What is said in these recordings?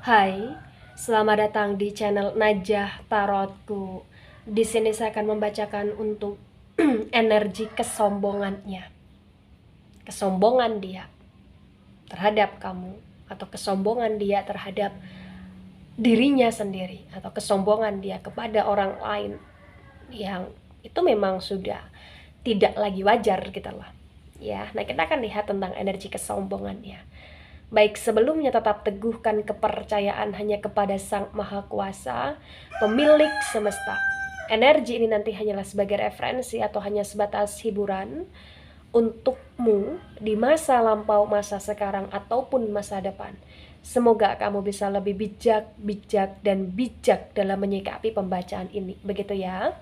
Hai, selamat datang di channel Najah Tarotku. Di sini saya akan membacakan untuk energi kesombongannya. Kesombongan dia terhadap kamu atau kesombongan dia terhadap dirinya sendiri atau kesombongan dia kepada orang lain yang itu memang sudah tidak lagi wajar gitu loh. Ya, nah kita akan lihat tentang energi kesombongannya. Baik, sebelumnya tetap teguhkan kepercayaan hanya kepada Sang Maha Kuasa, pemilik semesta. Energi ini nanti hanyalah sebagai referensi atau hanya sebatas hiburan untukmu di masa lampau, masa sekarang, ataupun masa depan. Semoga kamu bisa lebih bijak dan bijak dalam menyikapi pembacaan ini. Begitu ya.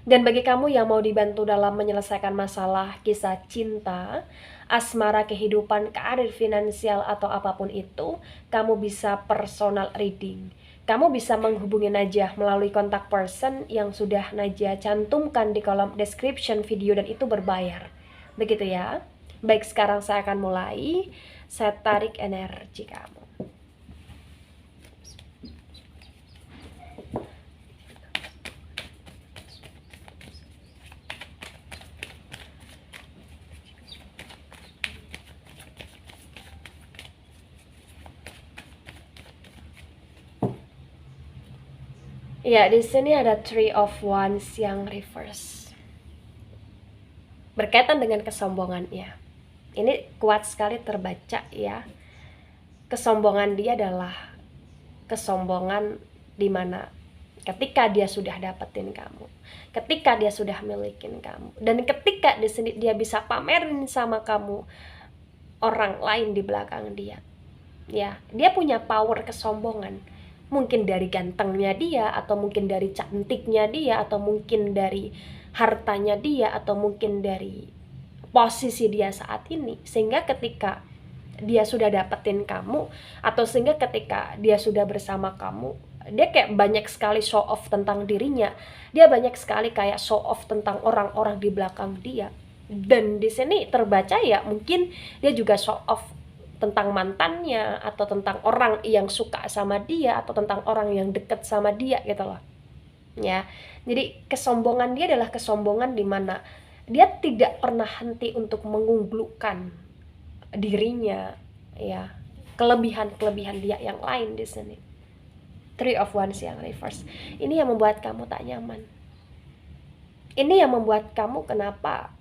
Dan bagi kamu yang mau dibantu dalam menyelesaikan masalah, kisah cinta, asmara, kehidupan, karir, finansial, atau apapun itu, kamu bisa personal reading. Kamu bisa menghubungi Najah melalui kontak person yang sudah Najah cantumkan di kolom description video dan itu berbayar. Begitu ya. Baik, sekarang saya akan mulai. Saya tarik energi kamu. Ya, di sini ada Three of Wands yang reverse. Berkaitan dengan kesombongannya. Ini kuat sekali terbaca ya. Kesombongan dia adalah kesombongan dimana ketika dia sudah dapetin kamu, ketika dia sudah milikin kamu, dan ketika di sini dia bisa pamerin sama kamu orang lain di belakang dia. Ya, dia punya power kesombongan. Mungkin dari gantengnya dia, atau mungkin dari cantiknya dia, atau mungkin dari hartanya dia, atau mungkin dari posisi dia saat ini. Sehingga ketika dia sudah dapetin kamu, atau sehingga ketika dia sudah bersama kamu, dia kayak banyak sekali show off tentang dirinya. Dia banyak sekali kayak show off tentang orang-orang di belakang dia. Dan di sini terbaca ya mungkin dia juga show off tentang mantannya, atau tentang orang yang suka sama dia, atau tentang orang yang deket sama dia gitu loh ya. Jadi kesombongan dia adalah kesombongan di mana dia tidak pernah henti untuk mengunggulkan dirinya ya, kelebihan-kelebihan dia yang lain. Di sini Three of Wands yang reverse, ini yang membuat kamu tak nyaman. Ini yang membuat kamu, kenapa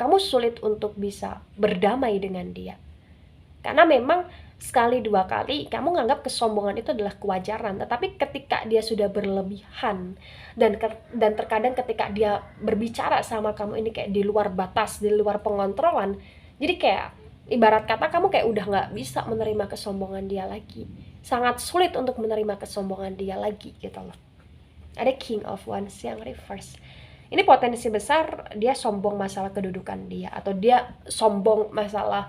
kamu sulit untuk bisa berdamai dengan dia. Karena memang sekali dua kali kamu nganggap kesombongan itu adalah kewajaran, tetapi ketika dia sudah berlebihan dan terkadang ketika dia berbicara sama kamu ini kayak di luar batas, di luar pengontrolan, jadi kayak ibarat kata kamu kayak udah nggak bisa menerima kesombongan dia lagi, sangat sulit untuk menerima kesombongan dia lagi gitu loh. Ada King of Wands yang reverse. Ini potensi besar dia sombong masalah kedudukan dia, atau dia sombong masalah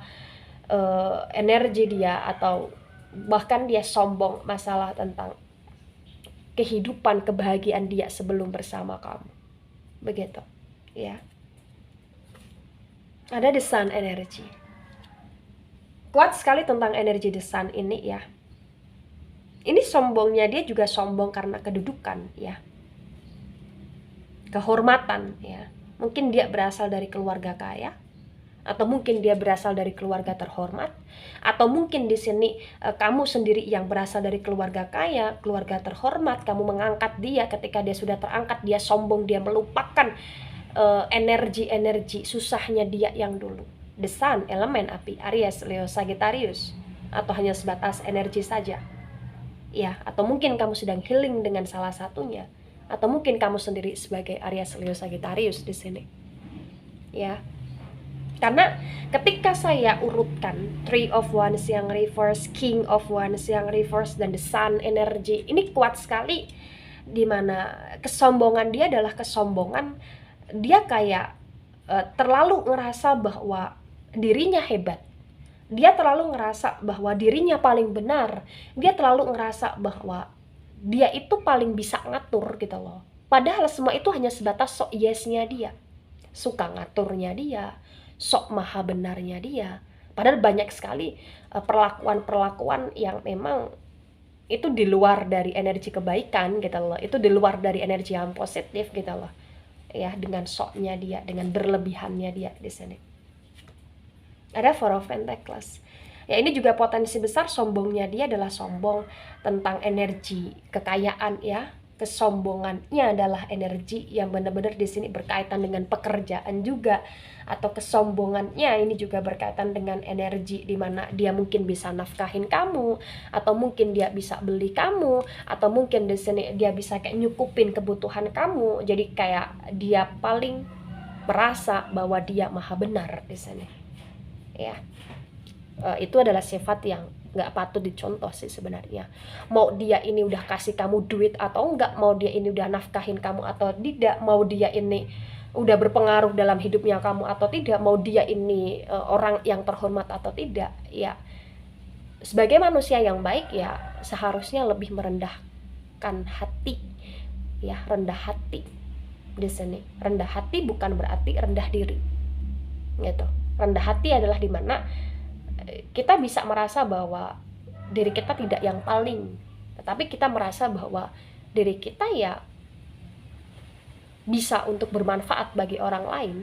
energi dia, atau bahkan dia sombong masalah tentang kehidupan, kebahagiaan dia sebelum bersama kamu. Begitu ya. Ada The Sun energy. Kuat sekali tentang energi The Sun ini ya. Ini sombongnya dia juga sombong karena kedudukan ya, kehormatan ya. Mungkin dia berasal dari keluarga kaya, atau mungkin dia berasal dari keluarga terhormat, atau mungkin di sini kamu sendiri yang berasal dari keluarga kaya, keluarga terhormat, kamu mengangkat dia. Ketika dia sudah terangkat, dia sombong, dia melupakan energi-energi susahnya dia yang dulu. The Sun, elemen api, Aries, Leo, Sagittarius, atau hanya sebatas energi saja ya, atau mungkin kamu sedang healing dengan salah satunya, atau mungkin kamu sendiri sebagai Aries, Leo, Sagittarius di sini ya. Karena ketika saya urutkan Three of Wands yang reverse, King of Wands yang reverse, dan The Sun energy, ini kuat sekali. Dimana kesombongan dia adalah kesombongan dia kayak terlalu ngerasa bahwa dirinya hebat. Dia terlalu ngerasa bahwa dirinya paling benar. Dia terlalu ngerasa bahwa dia itu paling bisa ngatur gitu loh. Padahal semua itu hanya sebatas sok yes-nya dia, suka ngaturnya dia, sok maha benarnya dia. Padahal banyak sekali perlakuan-perlakuan yang memang itu di luar dari energi kebaikan gitu loh, itu di luar dari energi yang positif gitu loh ya, dengan soknya dia, dengan berlebihannya dia di sini. Ada Four of Pentacles. Ya, ini juga potensi besar sombongnya dia adalah sombong tentang energi kekayaan ya. Kesombongannya adalah energi yang benar-benar di sini berkaitan dengan pekerjaan juga, atau kesombongannya ini juga berkaitan dengan energi di mana dia mungkin bisa nafkahin kamu, atau mungkin dia bisa beli kamu, atau mungkin di sini dia bisa kayak nyukupin kebutuhan kamu. Jadi kayak dia paling merasa bahwa dia maha benar di sini. Ya, itu adalah sifat yang nggak patut dicontoh sih sebenarnya. Mau dia ini udah kasih kamu duit atau enggak, mau dia ini udah nafkahin kamu atau tidak, mau dia ini udah berpengaruh dalam hidupnya kamu atau tidak, mau dia ini orang yang terhormat atau tidak, ya sebagai manusia yang baik ya seharusnya lebih merendahkan hati, ya rendah hati di sini. Rendah hati bukan berarti rendah diri, gitu. Rendah hati adalah dimana kita bisa merasa bahwa diri kita tidak yang paling, tetapi kita merasa bahwa diri kita ya bisa untuk bermanfaat bagi orang lain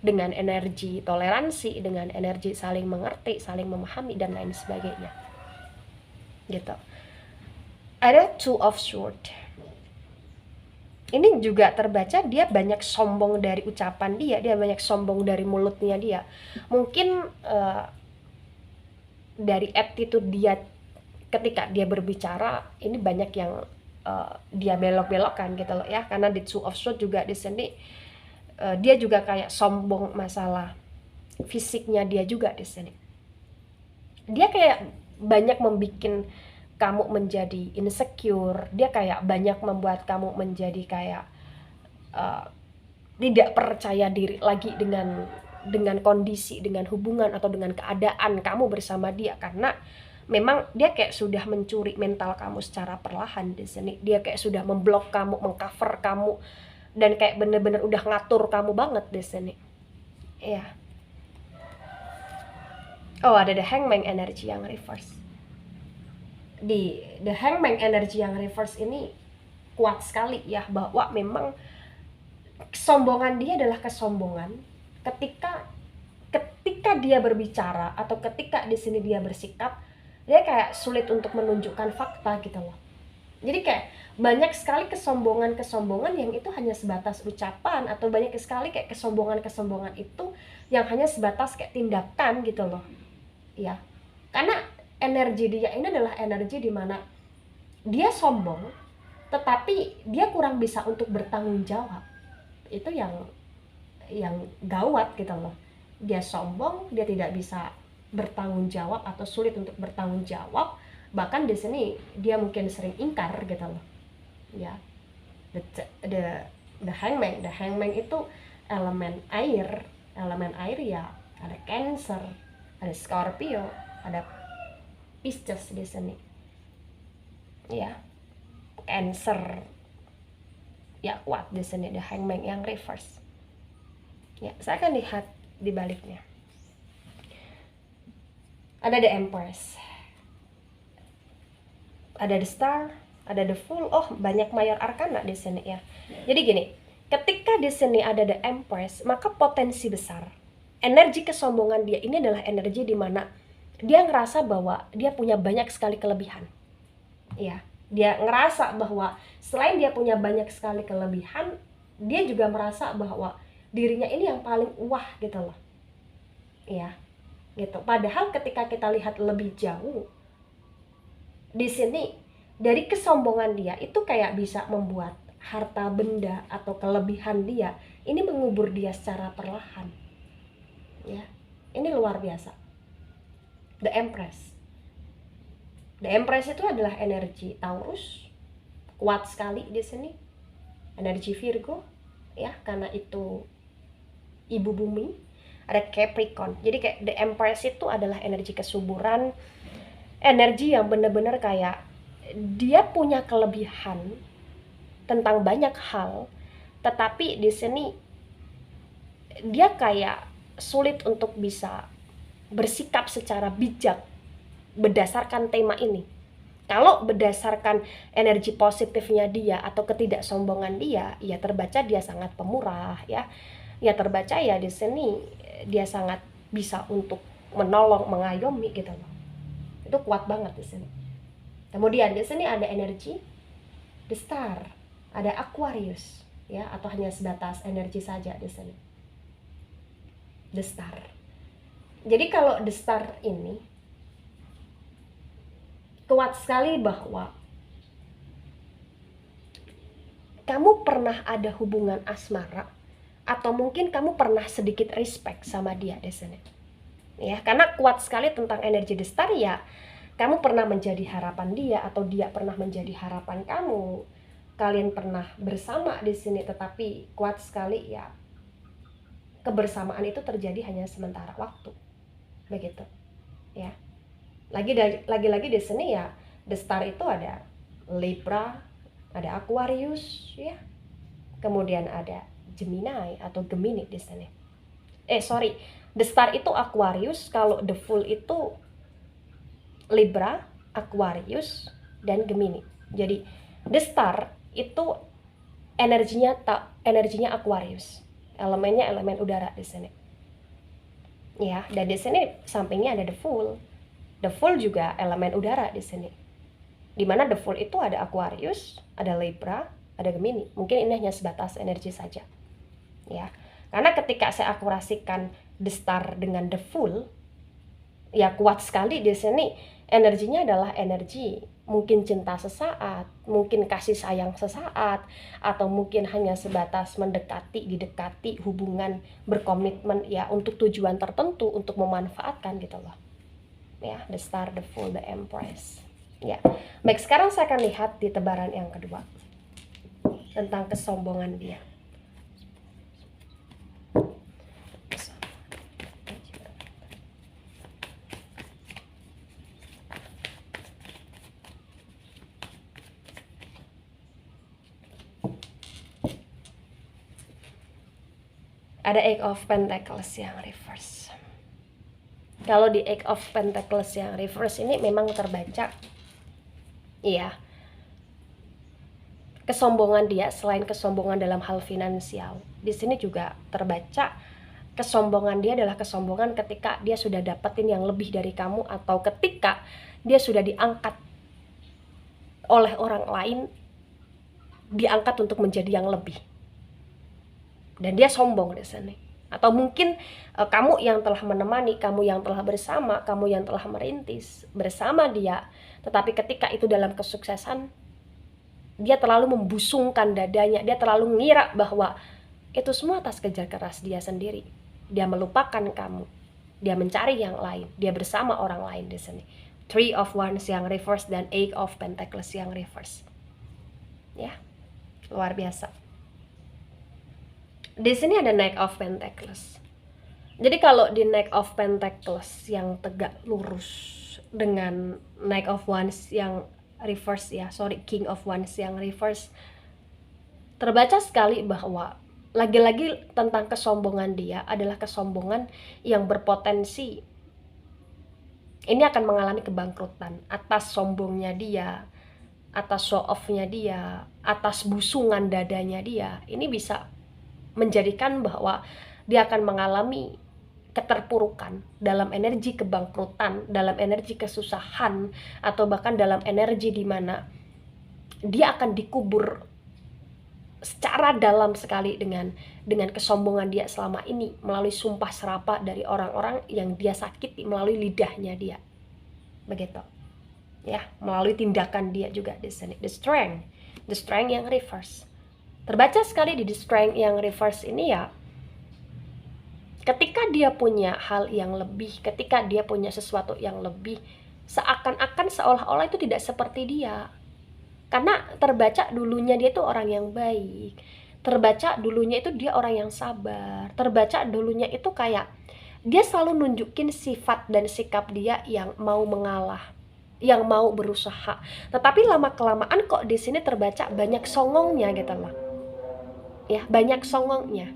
dengan energi toleransi, dengan energi saling mengerti, saling memahami dan lain sebagainya. Gitu. Ada Two of Swords. Ini juga terbaca dia banyak sombong dari ucapan dia banyak sombong dari mulutnya dia. Mungkin dari attitude dia ketika dia berbicara ini banyak yang dia belok-belokkan gitu loh ya, karena di Two of Swords juga di sini dia juga kayak sombong masalah fisiknya dia juga di sini. Dia kayak banyak membuat kamu menjadi insecure, dia kayak banyak membuat kamu menjadi kayak tidak percaya diri lagi dengan kondisi, dengan hubungan atau dengan keadaan kamu bersama dia, karena memang dia kayak sudah mencuri mental kamu secara perlahan di sini. Dia kayak sudah memblok kamu, mengcover kamu, dan kayak bener-bener udah ngatur kamu banget di sini. Iya. Oh, ada the Hangman energy yang reverse. Di the Hangman energy yang reverse ini kuat sekali ya, bahwa memang kesombongan dia adalah kesombongan ketika dia berbicara atau ketika di sini dia bersikap, dia kayak sulit untuk menunjukkan fakta gitu loh. Jadi kayak banyak sekali kesombongan yang itu hanya sebatas ucapan, atau banyak sekali kayak kesombongan itu yang hanya sebatas kayak tindakan gitu loh. Ya. Karena energi dia ini adalah energi di mana dia sombong tetapi dia kurang bisa untuk bertanggung jawab. Itu yang gawat gitu loh. Dia sombong, dia tidak bisa bertanggung jawab atau sulit untuk bertanggung jawab, bahkan di sini dia mungkin sering ingkar gitu loh ya. The Hangman itu elemen air ya. Ada Cancer, ada Scorpio, ada Pisces di sini ya. Cancer ya kuat di sini, The Hangman yang reverse ya. Saya akan lihat di baliknya. Ada The Empress, ada The Star, ada The Fool. Oh, banyak Mayor Arcana di sini ya. Jadi gini, ketika di sini ada The Empress, maka potensi besar energi kesombongan dia ini adalah energi di mana dia ngerasa bahwa dia punya banyak sekali kelebihan. Ya, dia ngerasa bahwa selain dia punya banyak sekali kelebihan, dia juga merasa bahwa dirinya ini yang paling wah gitu loh. Ya, gitu. Padahal ketika kita lihat lebih jauh, di sini dari kesombongan dia itu kayak bisa membuat harta benda atau kelebihan dia ini mengubur dia secara perlahan. Ya, ini luar biasa. The Empress. The Empress itu adalah energi Taurus, kuat sekali di sini. Energi Virgo, ya, karena itu ibu bumi. Ada Capricorn. Jadi kayak The Empress itu adalah energi kesuburan, energi yang benar-benar kayak dia punya kelebihan tentang banyak hal, tetapi di sini dia kayak sulit untuk bisa bersikap secara bijak berdasarkan tema ini. Kalau berdasarkan energi positifnya dia atau ketidaksombongan dia, ya terbaca dia sangat pemurah ya. Ya terbaca ya di sini dia sangat bisa untuk menolong, mengayomi gitu loh. Itu kuat banget di sini. Kemudian di sini ada energi The Star, ada Aquarius ya, atau hanya sebatas energi saja di sini. The Star. Jadi kalau The Star ini kuat sekali bahwa kamu pernah ada hubungan asmara atau mungkin kamu pernah sedikit respect sama dia di sini. Ya, karena kuat sekali tentang energi The Star ya. Kamu pernah menjadi harapan dia atau dia pernah menjadi harapan kamu. Kalian pernah bersama di sini, tetapi kuat sekali ya. Kebersamaan itu terjadi hanya sementara waktu. Begitu. Ya. Lagi-lagi di sini ya, The Star itu ada Libra, ada Aquarius ya. Kemudian ada Gemini atau Gemini di sini. The Star itu Aquarius, kalau The Fool itu Libra, Aquarius, dan Gemini. Jadi The Star itu energinya Aquarius. Elemennya elemen udara di sini. Ya, dan di sini sampingnya ada The Fool. The Fool juga elemen udara di sini. Dimana The Fool itu ada Aquarius, ada Libra, ada Gemini. Mungkin ini hanya sebatas energi saja. Ya. Karena ketika saya akurasikan The Star dengan The Fool, ya kuat sekali di sini. Energinya adalah energi mungkin cinta sesaat, mungkin kasih sayang sesaat, atau mungkin hanya sebatas didekati, hubungan berkomitmen ya untuk tujuan tertentu, untuk memanfaatkan gitu loh. Ya, The Star, The Fool, The Empress. Ya. Baik, sekarang saya akan lihat di tebaran yang kedua tentang kesombongan dia. Ada Eight of Pentacles yang reverse. Kalau di Eight of Pentacles yang reverse ini memang terbaca, iya, kesombongan dia. Selain kesombongan dalam hal finansial, di sini juga terbaca kesombongan dia adalah kesombongan ketika dia sudah dapetin yang lebih dari kamu, atau ketika dia sudah diangkat oleh orang lain, diangkat untuk menjadi yang lebih. Dan dia sombong di sini. Atau mungkin kamu yang telah menemani, kamu yang telah bersama, kamu yang telah merintis bersama dia, tetapi ketika itu dalam kesuksesan, dia terlalu membusungkan dadanya, dia terlalu mengira bahwa itu semua atas kerja keras dia sendiri. Dia melupakan kamu, dia mencari yang lain, dia bersama orang lain di sini. Three of Wands yang reverse dan Eight of Pentacles yang reverse. Ya, luar biasa. Di sini ada Knight of Pentacles. Jadi kalau di Knight of Pentacles yang tegak lurus dengan Knight of Wands yang reverse King of Wands yang reverse, terbaca sekali bahwa lagi-lagi tentang kesombongan dia adalah kesombongan yang berpotensi ini akan mengalami kebangkrutan atas sombongnya dia, atas show off-nya dia, atas busungan dadanya dia. Ini bisa menjadikan bahwa dia akan mengalami keterpurukan dalam energi kebangkrutan, dalam energi kesusahan, atau bahkan dalam energi di mana dia akan dikubur secara dalam sekali dengan kesombongan dia selama ini, melalui sumpah serapah dari orang-orang yang dia sakiti, melalui lidahnya dia. Begitu. Ya, melalui tindakan dia juga di sini. The Strength yang reverse. Terbaca sekali di The Strength yang reverse ini ya, ketika dia punya hal yang lebih, ketika dia punya sesuatu yang lebih, seakan-akan seolah-olah itu tidak seperti dia. Karena terbaca dulunya dia itu orang yang baik, terbaca dulunya itu dia orang yang sabar, terbaca dulunya itu kayak dia selalu nunjukin sifat dan sikap dia yang mau mengalah, yang mau berusaha. Tetapi lama-kelamaan kok di sini terbaca banyak songongnya gitu loh. Ya, banyak songongnya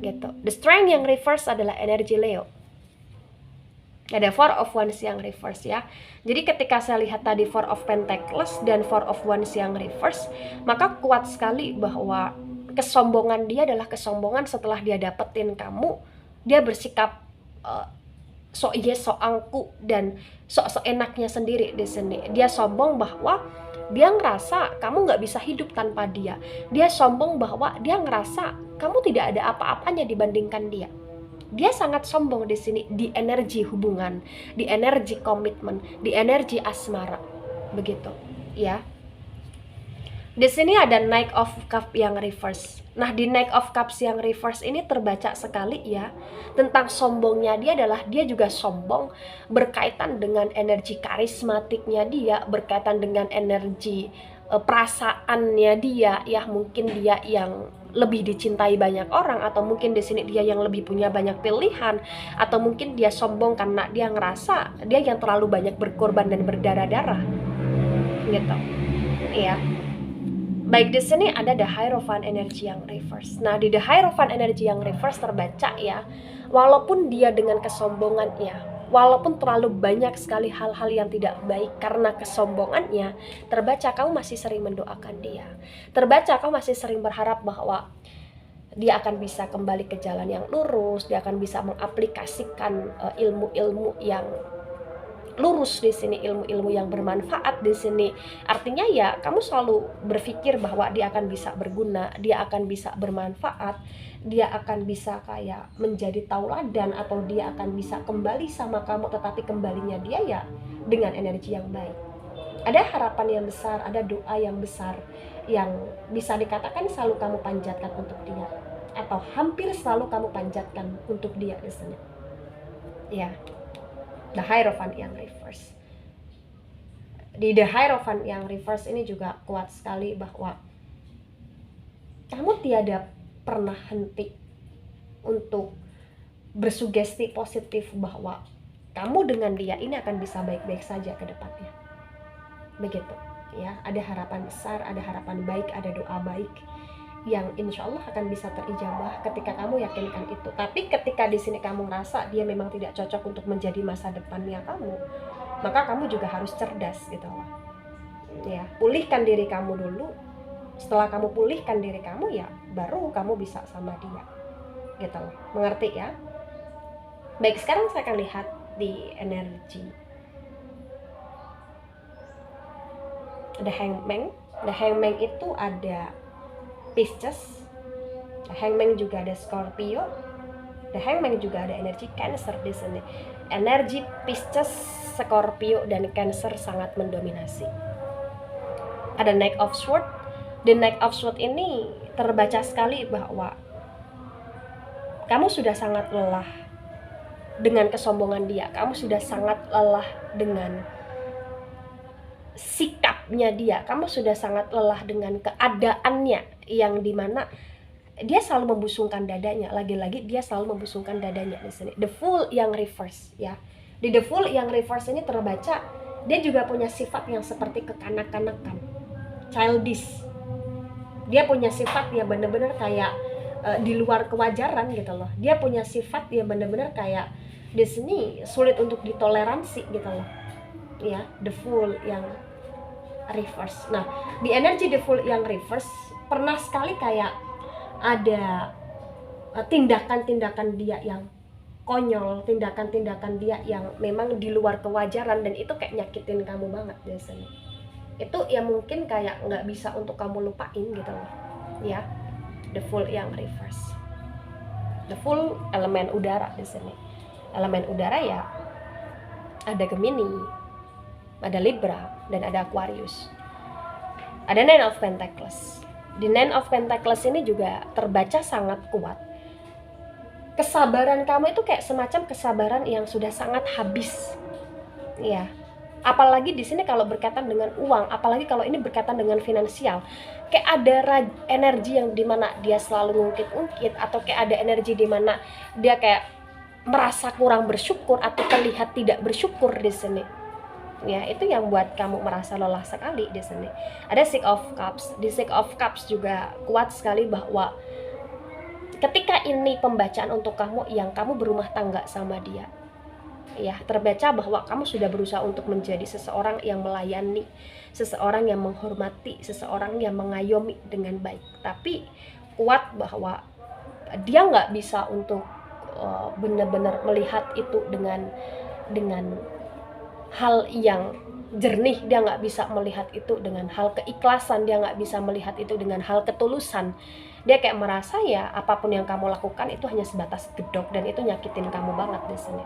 gitu. The Strength yang reverse adalah energi Leo. Ada Four of Wands yang reverse ya. Jadi ketika saya lihat tadi Four of Pentacles dan Four of Wands yang reverse, maka kuat sekali bahwa kesombongan dia adalah kesombongan setelah dia dapetin kamu. Dia bersikap sok yes, sok angku, dan sok enaknya sendiri di sini. Dia sombong bahwa dia ngerasa kamu nggak bisa hidup tanpa dia. Dia sombong bahwa dia ngerasa kamu tidak ada apa-apanya dibandingkan dia. Dia sangat sombong di sini, di energi hubungan, di energi komitmen, di energi asmara, begitu, ya. Di sini ada Knight of Cups yang reverse. Nah, di Knight of Cups yang reverse ini terbaca sekali ya tentang sombongnya dia adalah dia juga sombong berkaitan dengan energi karismatiknya dia, berkaitan dengan energi perasaannya dia, ya mungkin dia yang lebih dicintai banyak orang, atau mungkin di sini dia yang lebih punya banyak pilihan, atau mungkin dia sombong karena dia ngerasa dia yang terlalu banyak berkorban dan berdarah-darah, gitu, ya. Baik, di sini ada The Hierophant energi yang reverse. Nah, di The Hierophant energi yang reverse terbaca ya, walaupun dia dengan kesombongannya, walaupun terlalu banyak sekali hal-hal yang tidak baik karena kesombongannya, terbaca kamu masih sering mendoakan dia. Terbaca kamu masih sering berharap bahwa dia akan bisa kembali ke jalan yang lurus, dia akan bisa mengaplikasikan ilmu-ilmu yang lurus di sini, ilmu-ilmu yang bermanfaat di sini. Artinya ya kamu selalu berpikir bahwa dia akan bisa berguna, dia akan bisa bermanfaat, dia akan bisa kayak menjadi tauladan, atau dia akan bisa kembali sama kamu, tetapi kembalinya dia ya dengan energi yang baik. Ada harapan yang besar, ada doa yang besar yang bisa dikatakan selalu kamu panjatkan untuk dia, atau hampir selalu kamu panjatkan untuk dia di sini. Ya. The Hierophant yang reverse. Di The Hierophant yang reverse ini juga kuat sekali bahwa kamu tiada pernah henti untuk bersugesti positif bahwa kamu dengan dia ini akan bisa baik-baik saja ke depannya. Begitu, ya. Ada harapan besar, ada harapan baik, ada doa baik yang insya Allah akan bisa terijabah ketika kamu yakinkan itu. Tapi ketika di sini kamu ngerasa dia memang tidak cocok untuk menjadi masa depannya kamu, maka kamu juga harus cerdas gitu loh. Ya, pulihkan diri kamu dulu. Setelah kamu pulihkan diri kamu, ya baru kamu bisa sama dia. Gitu loh. Mengerti ya? Baik, sekarang saya akan lihat di energi The Hangman. The Hangman itu ada Pisces, The Hangman juga ada Scorpio, The Hangman juga ada energi Cancer di sini. Energi Pisces, Scorpio, dan Cancer sangat mendominasi. Ada Knight of Swords. The Knight of Swords ini terbaca sekali bahwa kamu sudah sangat lelah dengan kesombongan dia. Kamu sudah sangat lelah dengan sikapnya dia. Kamu sudah sangat lelah dengan keadaannya yang dimana dia selalu membusungkan dadanya. Lagi-lagi dia selalu membusungkan dadanya di sini. The Fool yang reverse ya. Di The Fool yang reverse ini terbaca dia juga punya sifat yang seperti kekanak-kanakan, childish. Dia punya sifat yang benar-benar kayak di luar kewajaran gitu loh. Dia punya sifat yang benar-benar kayak di sini sulit untuk ditoleransi gitu loh. Ya, The Fool yang reverse. Nah, di energi The Fool yang reverse pernah sekali kayak ada tindakan-tindakan dia yang konyol, tindakan-tindakan dia yang memang di luar kewajaran, dan itu kayak nyakitin kamu banget biasanya. Itu ya mungkin kayak nggak bisa untuk kamu lupain gitu loh, ya. The Fool yang reverse. The Fool elemen udara di sini. Elemen udara ya ada Gemini, ada Libra, dan ada Aquarius. Ada Nine of Pentacles. Di Nine of Pentacles ini juga terbaca sangat kuat. Kesabaran kamu itu kayak semacam kesabaran yang sudah sangat habis. Ya. Apalagi di sini kalau berkaitan dengan uang, apalagi kalau ini berkaitan dengan finansial. Kayak ada energi yang dimana dia selalu ngungkit-ungkit, atau kayak ada energi dimana dia kayak merasa kurang bersyukur atau terlihat tidak bersyukur di sini. Ya, itu yang buat kamu merasa lelah sekali di sini. Ada Six of Cups. Di Six of Cups juga kuat sekali bahwa ketika ini pembacaan untuk kamu yang kamu berumah tangga sama dia, ya, terbaca bahwa kamu sudah berusaha untuk menjadi seseorang yang melayani, seseorang yang menghormati, seseorang yang mengayomi dengan baik. Tapi kuat bahwa dia nggak bisa untuk benar-benar melihat itu dengan hal yang jernih. Dia nggak bisa melihat itu dengan hal keikhlasan, dia nggak bisa melihat itu dengan hal ketulusan. Dia kayak merasa ya apapun yang kamu lakukan itu hanya sebatas gedok, dan itu nyakitin kamu banget di sini.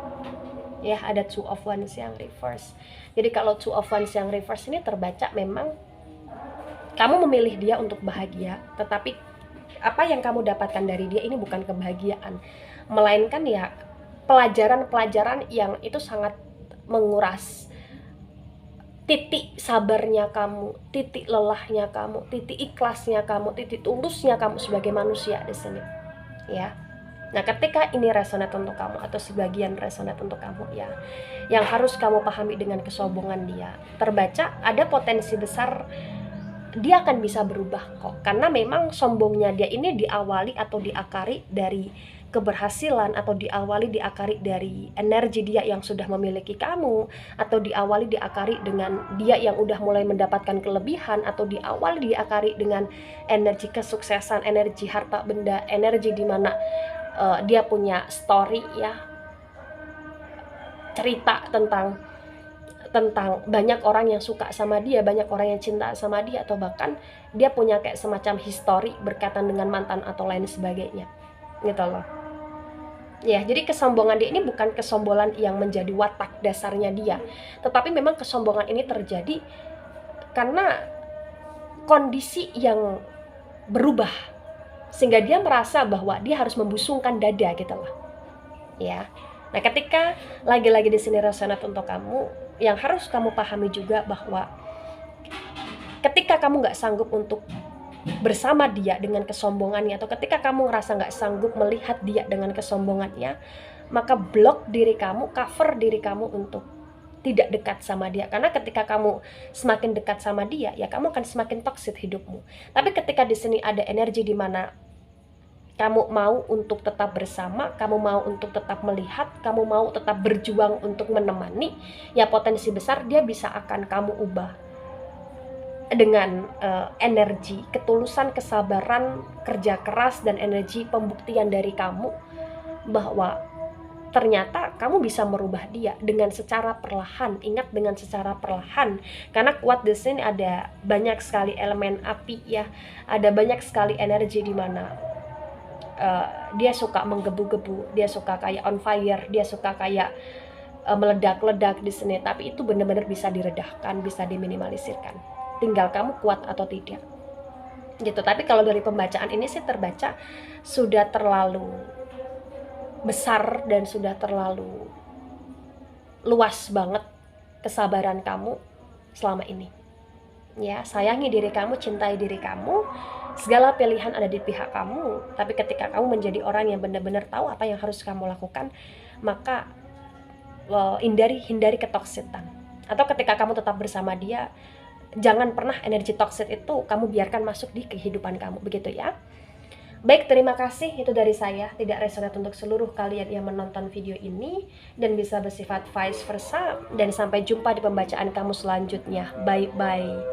Ya, ada two of wands yang reverse. Jadi kalau two of wands yang reverse ini terbaca memang kamu memilih dia untuk bahagia, tetapi apa yang kamu dapatkan dari dia ini bukan kebahagiaan, melainkan ya pelajaran-pelajaran yang itu sangat menguras titik sabarnya kamu, titik lelahnya kamu, titik ikhlasnya kamu, titik tulusnya kamu sebagai manusia di sini. Ya. Nah, ketika ini resonate untuk kamu atau sebagian resonate untuk kamu ya, yang harus kamu pahami dengan kesombongan dia, terbaca ada potensi besar dia akan bisa berubah kok. Karena memang sombongnya dia ini diawali atau diakari dari keberhasilan, atau diakari dari energi dia yang sudah memiliki kamu, atau diakari dengan dia yang udah mulai mendapatkan kelebihan, atau diakari dengan energi kesuksesan, energi harta benda, energi dimana dia punya story ya, cerita tentang banyak orang yang suka sama dia, banyak orang yang cinta sama dia, atau bahkan dia punya kayak semacam history berkaitan dengan mantan atau lain sebagainya gitu loh. Ya, jadi kesombongan dia ini bukan kesombongan yang menjadi watak dasarnya dia, tetapi memang kesombongan ini terjadi karena kondisi yang berubah, sehingga dia merasa bahwa dia harus membusungkan dada gitu loh. Ya. Nah, ketika lagi-lagi di sini resonate untuk kamu, yang harus kamu pahami juga bahwa ketika kamu nggak sanggup untuk bersama dia dengan kesombongannya, atau ketika kamu ngerasa nggak sanggup melihat dia dengan kesombongannya, maka blok diri kamu, cover diri kamu untuk tidak dekat sama dia. Karena ketika kamu semakin dekat sama dia, ya kamu akan semakin toksik hidupmu. Tapi ketika di sini ada energi di mana kamu mau untuk tetap bersama, kamu mau untuk tetap melihat, kamu mau tetap berjuang untuk menemani, ya potensi besar dia bisa akan kamu ubah dengan energi ketulusan, kesabaran, kerja keras, dan energi pembuktian dari kamu bahwa ternyata kamu bisa merubah dia dengan secara perlahan. Ingat, dengan secara perlahan, karena kuat di sini ada banyak sekali elemen api ya, ada banyak sekali energi di mana dia suka menggebu-gebu, dia suka kayak on fire, dia suka kayak meledak-ledak di sini. Tapi itu benar-benar bisa diredahkan, bisa diminimalisirkan, tinggal kamu kuat atau tidak gitu. Tapi kalau dari pembacaan ini sih terbaca sudah terlalu besar dan sudah terlalu luas banget kesabaran kamu selama ini. Ya, sayangi diri kamu, cintai diri kamu, segala pilihan ada di pihak kamu. Tapi ketika kamu menjadi orang yang benar-benar tahu apa yang harus kamu lakukan, maka hindari ketoksikan. Atau ketika kamu tetap bersama dia, jangan pernah energi toksik itu kamu biarkan masuk di kehidupan kamu, begitu ya. Baik, terima kasih, itu dari saya. Tidak resonate untuk seluruh kalian yang menonton video ini dan bisa bersifat vice versa. Dan sampai jumpa di pembacaan kamu selanjutnya. Bye-bye.